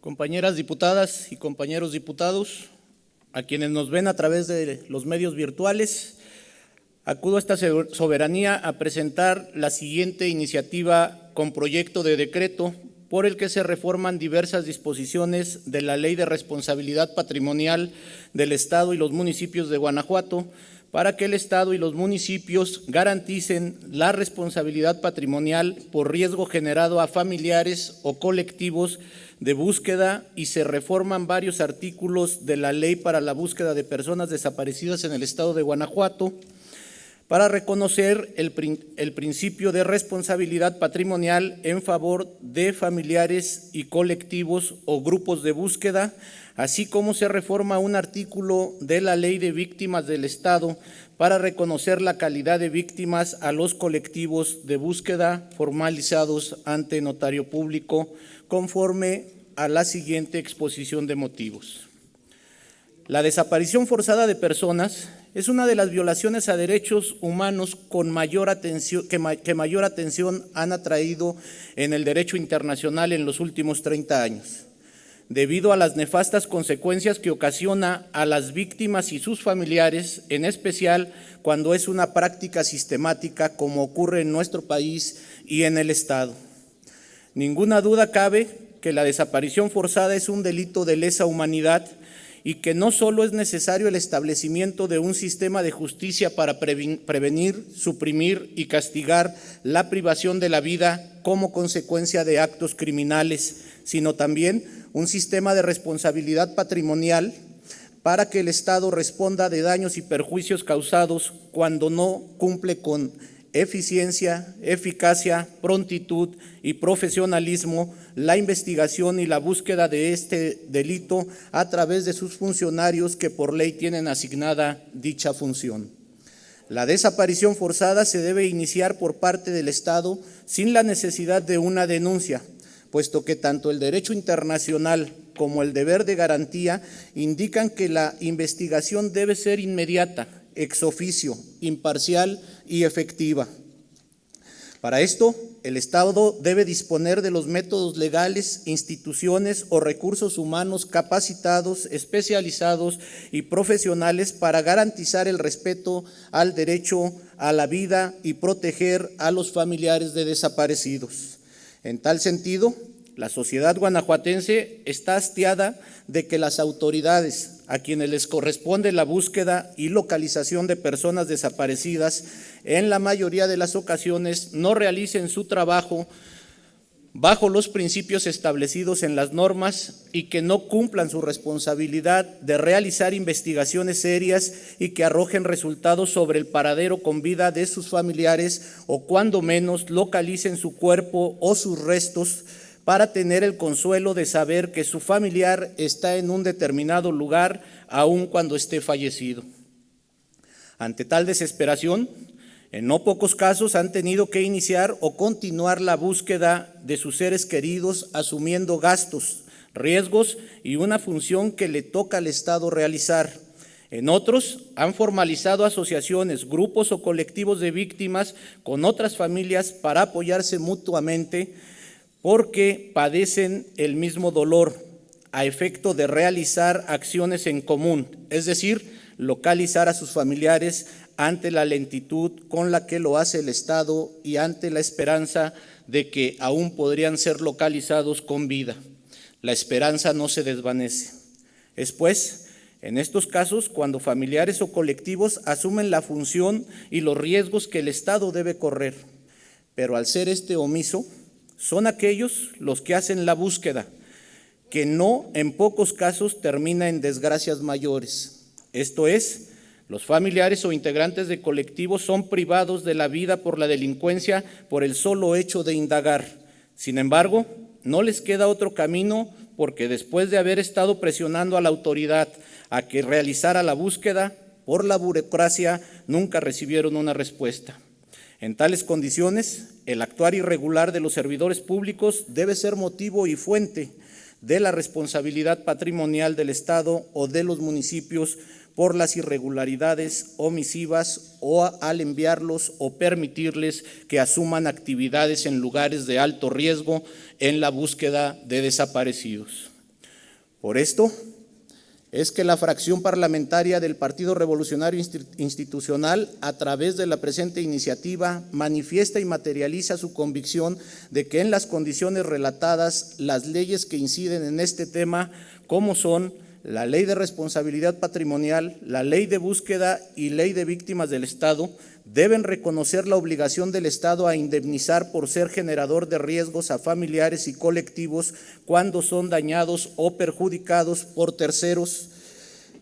Compañeras diputadas y compañeros diputados, a quienes nos ven a través de los medios virtuales, acudo a esta soberanía a presentar la siguiente iniciativa con proyecto de decreto por el que se reforman diversas disposiciones de la Ley de Responsabilidad Patrimonial del Estado y los municipios de Guanajuato, para que el Estado y los municipios garanticen la responsabilidad patrimonial por riesgo generado a familiares o colectivos de búsqueda, y se reforman varios artículos de la Ley para la Búsqueda de Personas Desaparecidas en el Estado de Guanajuato, para reconocer el principio de responsabilidad patrimonial en favor de familiares y colectivos o grupos de búsqueda, así como se reforma un artículo de la Ley de Víctimas del Estado para reconocer la calidad de víctimas a los colectivos de búsqueda formalizados ante notario público, conforme a la siguiente exposición de motivos. La desaparición forzada de personas es una de las violaciones a derechos humanos con mayor atención, que mayor atención han atraído en el derecho internacional en los últimos 30 años, debido a las nefastas consecuencias que ocasiona a las víctimas y sus familiares, en especial cuando es una práctica sistemática como ocurre en nuestro país y en el Estado. Ninguna duda cabe que la desaparición forzada es un delito de lesa humanidad y que no solo es necesario el establecimiento de un sistema de justicia para prevenir, suprimir y castigar la privación de la vida como consecuencia de actos criminales, sino también un sistema de responsabilidad patrimonial para que el Estado responda de daños y perjuicios causados cuando no cumple con eficiencia, eficacia, prontitud y profesionalismo la investigación y la búsqueda de este delito a través de sus funcionarios que por ley tienen asignada dicha función. La desaparición forzada se debe iniciar por parte del Estado sin la necesidad de una denuncia, puesto que tanto el derecho internacional como el deber de garantía indican que la investigación debe ser inmediata, ex oficio, imparcial y efectiva. Para esto, el Estado debe disponer de los métodos legales, instituciones o recursos humanos capacitados, especializados y profesionales para garantizar el respeto al derecho a la vida y proteger a los familiares de desaparecidos. En tal sentido, la sociedad guanajuatense está hastiada de que las autoridades, a quienes les corresponde la búsqueda y localización de personas desaparecidas, en la mayoría de las ocasiones no realicen su trabajo bajo los principios establecidos en las normas y que no cumplan su responsabilidad de realizar investigaciones serias y que arrojen resultados sobre el paradero con vida de sus familiares, o cuando menos localicen su cuerpo o sus restos para tener el consuelo de saber que su familiar está en un determinado lugar, aun cuando esté fallecido. Ante tal desesperación, en no pocos casos han tenido que iniciar o continuar la búsqueda de sus seres queridos, asumiendo gastos, riesgos y una función que le toca al Estado realizar. En otros han formalizado asociaciones, grupos o colectivos de víctimas con otras familias para apoyarse mutuamente, porque padecen el mismo dolor, a efecto de realizar acciones en común, es decir, localizar a sus familiares ante la lentitud con la que lo hace el Estado y ante la esperanza de que aún podrían ser localizados con vida. La esperanza no se desvanece. Es pues, en estos casos, cuando familiares o colectivos asumen la función y los riesgos que el Estado debe correr, pero al ser este omiso, son aquellos los que hacen la búsqueda, que no en pocos casos termina en desgracias mayores. Esto es, los familiares o integrantes de colectivos son privados de la vida por la delincuencia por el solo hecho de indagar. Sin embargo, no les queda otro camino, porque después de haber estado presionando a la autoridad a que realizara la búsqueda, por la burocracia nunca recibieron una respuesta. En tales condiciones, el actuar irregular de los servidores públicos debe ser motivo y fuente de la responsabilidad patrimonial del Estado o de los municipios por las irregularidades omisivas o al enviarlos o permitirles que asuman actividades en lugares de alto riesgo en la búsqueda de desaparecidos. Por esto es que la fracción parlamentaria del Partido Revolucionario Institucional, a través de la presente iniciativa, manifiesta y materializa su convicción de que en las condiciones relatadas, las leyes que inciden en este tema, como son la Ley de Responsabilidad Patrimonial, la Ley de Búsqueda y Ley de Víctimas del Estado, deben reconocer la obligación del Estado a indemnizar por ser generador de riesgos a familiares y colectivos cuando son dañados o perjudicados por terceros.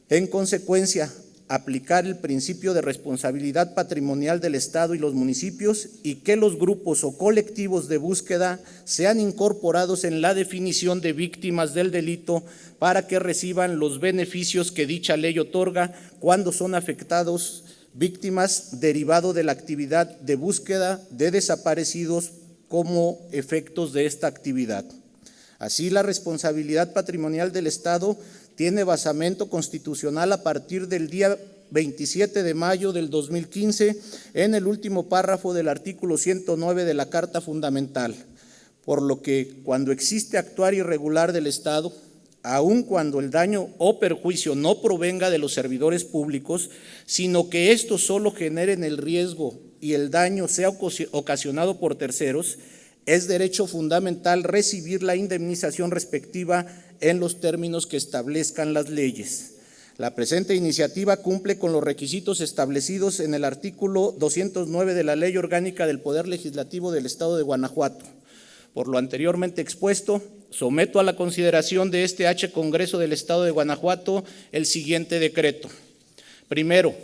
En consecuencia, aplicar el principio de responsabilidad patrimonial del Estado y los municipios y que los grupos o colectivos de búsqueda sean incorporados en la definición de víctimas del delito para que reciban los beneficios que dicha ley otorga cuando son afectados víctimas derivado de la actividad de búsqueda de desaparecidos como efectos de esta actividad. Así, la responsabilidad patrimonial del Estado tiene basamento constitucional a partir del día 27 de mayo del 2015 en el último párrafo del artículo 109 de la Carta Fundamental, por lo que cuando existe actuar irregular del Estado, aun cuando el daño o perjuicio no provenga de los servidores públicos, sino que estos solo generen el riesgo y el daño sea ocasionado por terceros, es derecho fundamental recibir la indemnización respectiva en los términos que establezcan las leyes. La presente iniciativa cumple con los requisitos establecidos en el artículo 209 de la Ley Orgánica del Poder Legislativo del Estado de Guanajuato. Por lo anteriormente expuesto, someto a la consideración de este Congreso del Estado de Guanajuato el siguiente decreto. Primero,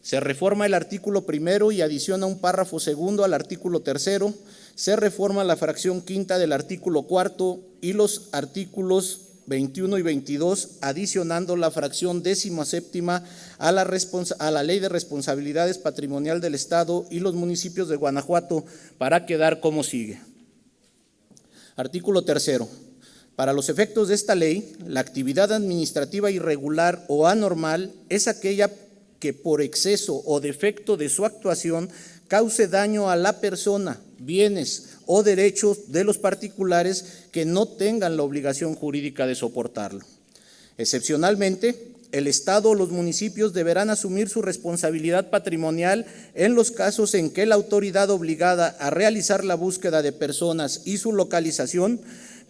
se reforma el artículo primero y adiciona un párrafo segundo al artículo tercero. Se reforma la fracción quinta del artículo cuarto y los artículos 21 y 22, adicionando la fracción 17ª a la Ley de Responsabilidades Patrimonial del Estado y los municipios de Guanajuato, para quedar como sigue. Artículo tercero. Para los efectos de esta ley, la actividad administrativa irregular o anormal es aquella que por exceso o defecto de su actuación cause daño a la persona, bienes o derechos de los particulares que no tengan la obligación jurídica de soportarlo. Excepcionalmente, el Estado o los municipios deberán asumir su responsabilidad patrimonial en los casos en que la autoridad obligada a realizar la búsqueda de personas y su localización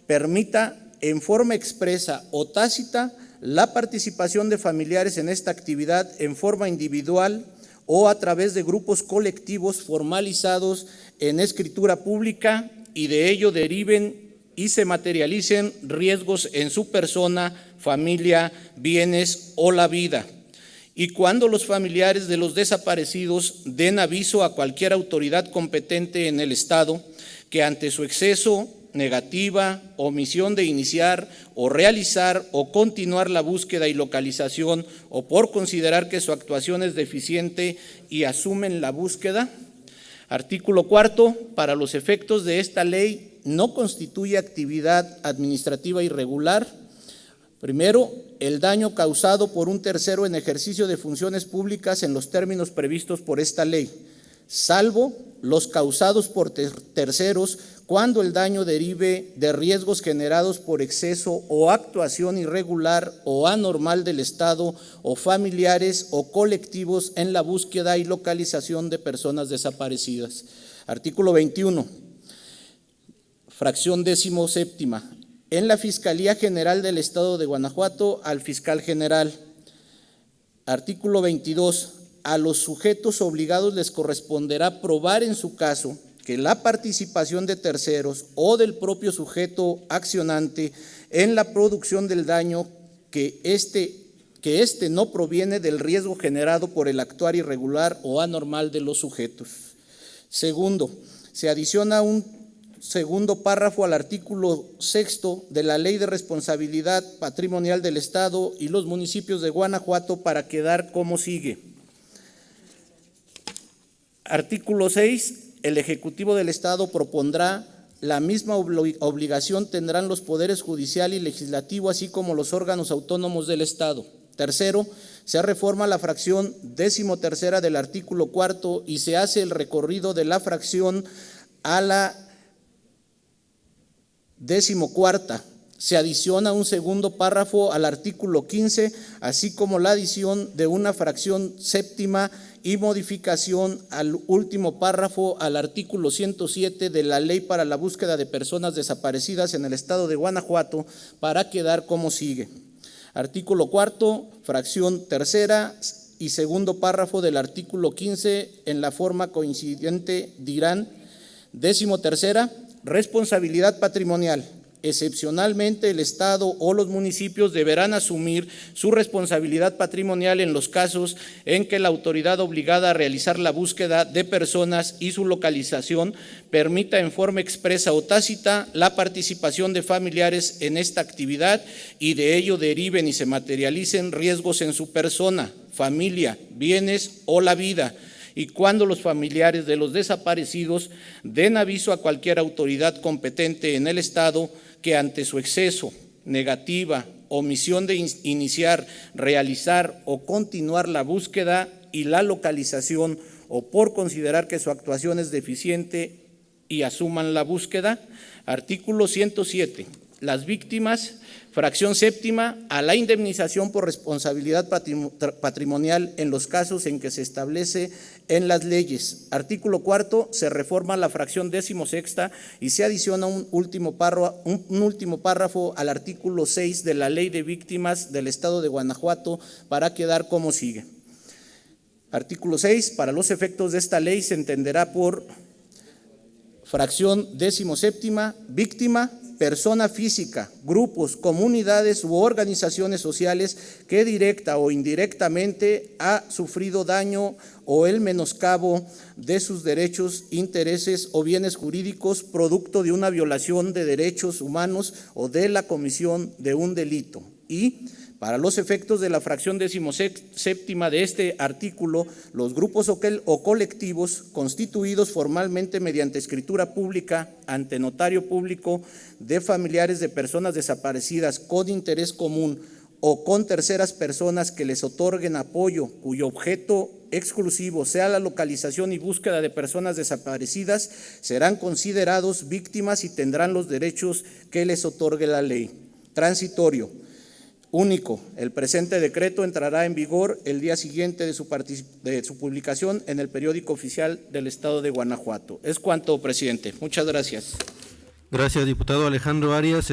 permita en forma expresa o tácita la participación de familiares en esta actividad en forma individual o a través de grupos colectivos formalizados en escritura pública y de ello deriven y se materialicen riesgos en su persona, familia, bienes o la vida. Y cuando los familiares de los desaparecidos den aviso a cualquier autoridad competente en el Estado que ante su exceso, negativa, omisión de iniciar o realizar o continuar la búsqueda y localización o por considerar que su actuación es deficiente y asumen la búsqueda. Artículo cuarto, para los efectos de esta ley no constituye actividad administrativa irregular. Primero, el daño causado por un tercero en ejercicio de funciones públicas en los términos previstos por esta ley, salvo los causados por terceros cuando el daño derive de riesgos generados por exceso o actuación irregular o anormal del Estado o familiares o colectivos en la búsqueda y localización de personas desaparecidas. Artículo 21, fracción 17ª. En la Fiscalía General del Estado de Guanajuato, al Fiscal General. Artículo 22. A los sujetos obligados les corresponderá probar en su caso que la participación de terceros o del propio sujeto accionante en la producción del daño que éste no proviene del riesgo generado por el actuar irregular o anormal de los sujetos. Segundo, se adiciona un segundo párrafo al artículo 6º de la Ley de Responsabilidad Patrimonial del Estado y los municipios de Guanajuato para quedar como sigue. Artículo 6. El Ejecutivo del Estado propondrá la misma obligación tendrán los poderes judicial y legislativo, así como los órganos autónomos del Estado. Tercero, se reforma la fracción 13ª del artículo 4 y se hace el recorrido de la fracción a la 14ª Se adiciona un segundo párrafo al artículo 15, así como la adición de una fracción séptima y modificación al último párrafo al artículo 107 de la Ley para la Búsqueda de Personas Desaparecidas en el Estado de Guanajuato, para quedar como sigue. Artículo cuarto, fracción tercera y segundo párrafo del artículo 15 en la forma coincidente dirán: 13ª, responsabilidad patrimonial. Excepcionalmente, el Estado o los municipios deberán asumir su responsabilidad patrimonial en los casos en que la autoridad obligada a realizar la búsqueda de personas y su localización permita en forma expresa o tácita la participación de familiares en esta actividad y de ello deriven y se materialicen riesgos en su persona, familia, bienes o la vida, y cuando los familiares de los desaparecidos den aviso a cualquier autoridad competente en el Estado que ante su exceso, negativa, omisión de iniciar, realizar o continuar la búsqueda y la localización, o por considerar que su actuación es deficiente y asuman la búsqueda. Artículo 107. Las víctimas, fracción séptima, a la indemnización por responsabilidad patrimonial en los casos en que se establece en las leyes. Artículo cuarto, se reforma la fracción 16ª y se adiciona un último párrafo al artículo 6 de la Ley de Víctimas del Estado de Guanajuato, para quedar como sigue. Artículo 6, para los efectos de esta ley se entenderá por fracción 17ª, víctima, persona física, grupos, comunidades u organizaciones sociales que directa o indirectamente ha sufrido daño o el menoscabo de sus derechos, intereses o bienes jurídicos producto de una violación de derechos humanos o de la comisión de un delito. Y para los efectos de la fracción 17ª de este artículo, los grupos o colectivos constituidos formalmente mediante escritura pública ante notario público de familiares de personas desaparecidas con interés común o con terceras personas que les otorguen apoyo cuyo objeto exclusivo sea la localización y búsqueda de personas desaparecidas, serán considerados víctimas y tendrán los derechos que les otorgue la ley. Transitorio. Único, el presente decreto entrará en vigor el día siguiente de su publicación en el periódico oficial del Estado de Guanajuato. Es cuanto, presidente. Muchas gracias. Gracias, diputado Alejandro Arias.